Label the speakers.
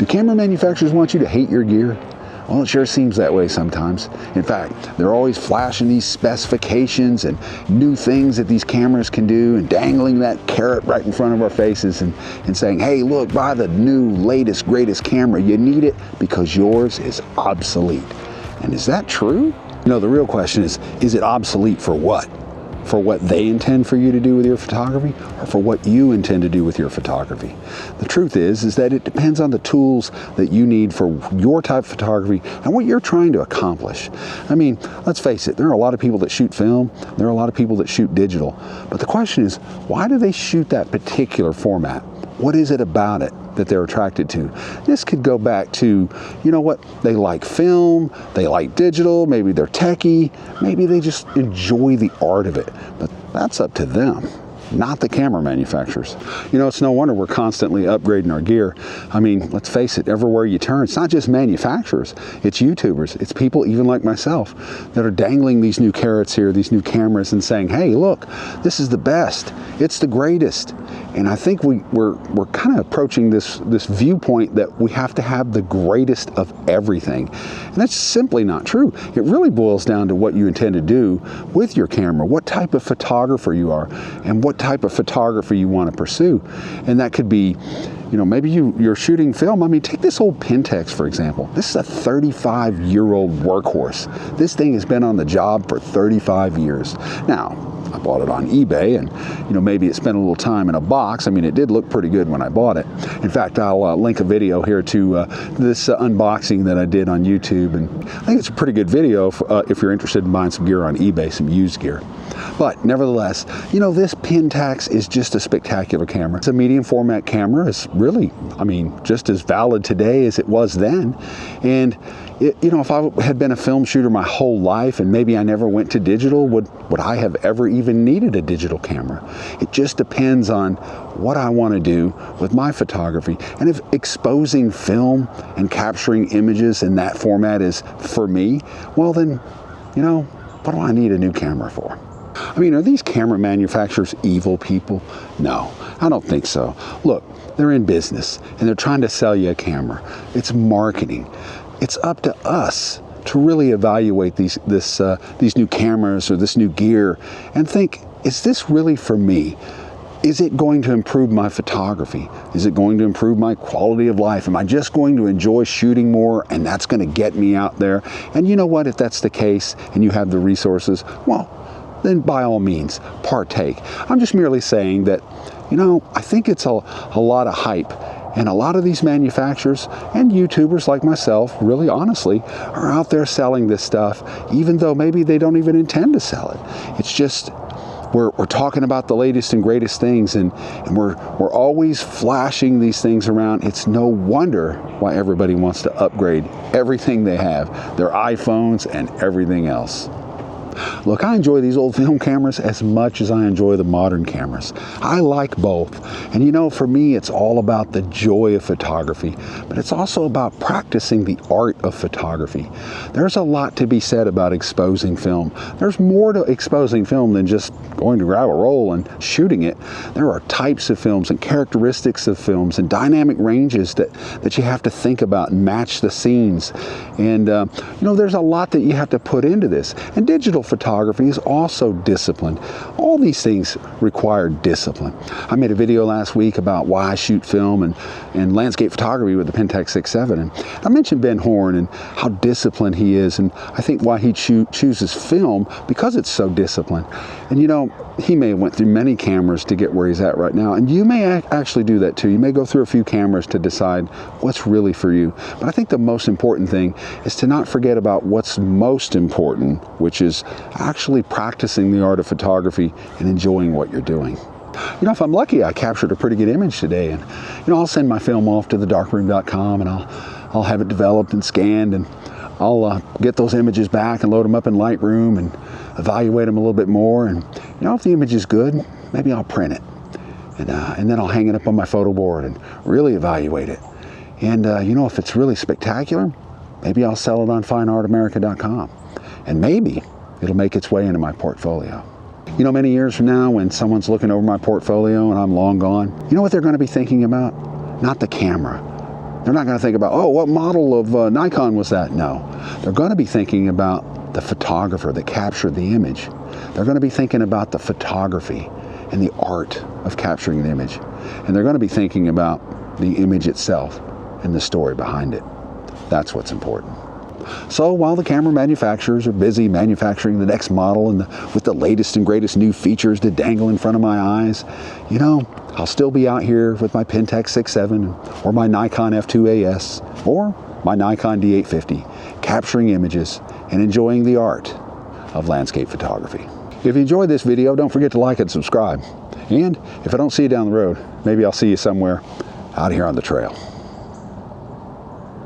Speaker 1: Do camera manufacturers want you to hate your gear? Well, it sure seems that way sometimes. In fact, they're always flashing these specifications and new things that these cameras can do and dangling that carrot right in front of our faces and saying, hey, look, buy the new, latest, greatest camera. You need it because yours is obsolete. And is that true? You know, the real question is it obsolete for what? For what they intend for you to do with your photography, or for what you intend to do with your photography? The truth is that it depends on the tools that you need for your type of photography and what you're trying to accomplish. I mean, let's face it, there are a lot of people that shoot film, there are a lot of people that shoot digital, but the question is, why do they shoot that particular format? What is it about it that they're attracted to? This could go back to, you know what, they like film, they like digital, maybe they're techie, maybe they just enjoy the art of it, but that's up to them, not the camera manufacturers. You know, it's no wonder we're constantly upgrading our gear. I mean, let's face it, everywhere you turn, it's not just manufacturers, it's YouTubers, it's people even like myself that are dangling these new carrots here, these new cameras, and saying, hey, look, this is the best, it's the greatest. And I think we're kind of approaching this viewpoint that we have to have the greatest of everything. And that's simply not true. It really boils down to what you intend to do with your camera, what type of photographer you are, and what type of photography you want to pursue. And that could be, you know, maybe you're shooting film. I mean, take this old Pentax, for example. This is a 35-year-old workhorse. This thing has been on the job for 35 years. Now, I bought it on eBay, and you know, maybe it spent a little time in a box. I mean, it did look pretty good when I bought it. In fact, I'll link a video here to this unboxing that I did on YouTube, and I think it's a pretty good video if you're interested in buying some gear on eBay, some used gear. But nevertheless, you know, this Pentax is just a spectacular camera. It's a medium format camera. It's really, I mean, just as valid today as it was then. And you know, if I had been a film shooter my whole life and maybe I never went to digital, would I have ever even needed a digital camera? It just depends on what I want to do with my photography. And if exposing film and capturing images in that format is for me, well then, you know, what do I need a new camera for? I mean, are these camera manufacturers evil people? No, I don't think so. Look, they're in business and they're trying to sell you a camera. It's marketing. It's up to us to really evaluate these new cameras or this new gear and think, is this really for me? Is it going to improve my photography? Is it going to improve my quality of life? Am I just going to enjoy shooting more and that's going to get me out there? And you know what, if that's the case and you have the resources, well, then by all means, partake. I'm just merely saying that, you know, I think it's a lot of hype. And a lot of these manufacturers and YouTubers like myself, really honestly, are out there selling this stuff, even though maybe they don't even intend to sell it. It's just, we're talking about the latest and greatest things, and we're always flashing these things around. It's no wonder why everybody wants to upgrade everything they have, their iPhones and everything else. Look, I enjoy these old film cameras as much as I enjoy the modern cameras. I like both. And you know, for me, it's all about the joy of photography, but it's also about practicing the art of photography. There's a lot to be said about exposing film. There's more to exposing film than just going to grab a roll and shooting it. There are types of films and characteristics of films and dynamic ranges that you have to think about and match the scenes. And you know, there's a lot that you have to put into this. And digital photography is also disciplined. All these things require discipline. I made a video last week about why I shoot film and landscape photography with the Pentax 6.7, and I mentioned Ben Horne and how disciplined he is, and I think why he chooses film because it's so disciplined. And you know, he may have went through many cameras to get where he's at right now, and you may actually do that too. You may go through a few cameras to decide what's really for you. But I think the most important thing is to not forget about what's most important, which is actually practicing the art of photography and enjoying what you're doing. You know, if I'm lucky, I captured a pretty good image today, and you know, I'll send my film off to the darkroom.com and I'll have it developed and scanned, and I'll get those images back and load them up in Lightroom and evaluate them a little bit more. And you know, if the image is good, maybe I'll print it, and then I'll hang it up on my photo board and really evaluate it. And you know, if it's really spectacular, maybe I'll sell it on fineartamerica.com, and maybe it'll make its way into my portfolio. You know, many years from now, when someone's looking over my portfolio and I'm long gone, you know what they're going to be thinking about? Not the camera, They're not going to think about, oh, what model of Nikon was that? No. They're going to be thinking about the photographer that captured the image. They're going to be thinking about the photography and the art of capturing the image. And they're going to be thinking about the image itself and the story behind it. That's what's important. So while the camera manufacturers are busy manufacturing the next model and with the latest and greatest new features to dangle in front of my eyes, you know, I'll still be out here with my Pentax 6.7 or my Nikon F2AS or my Nikon D850, capturing images and enjoying the art of landscape photography. If you enjoyed this video, don't forget to like and subscribe. And if I don't see you down the road, maybe I'll see you somewhere out here on the trail.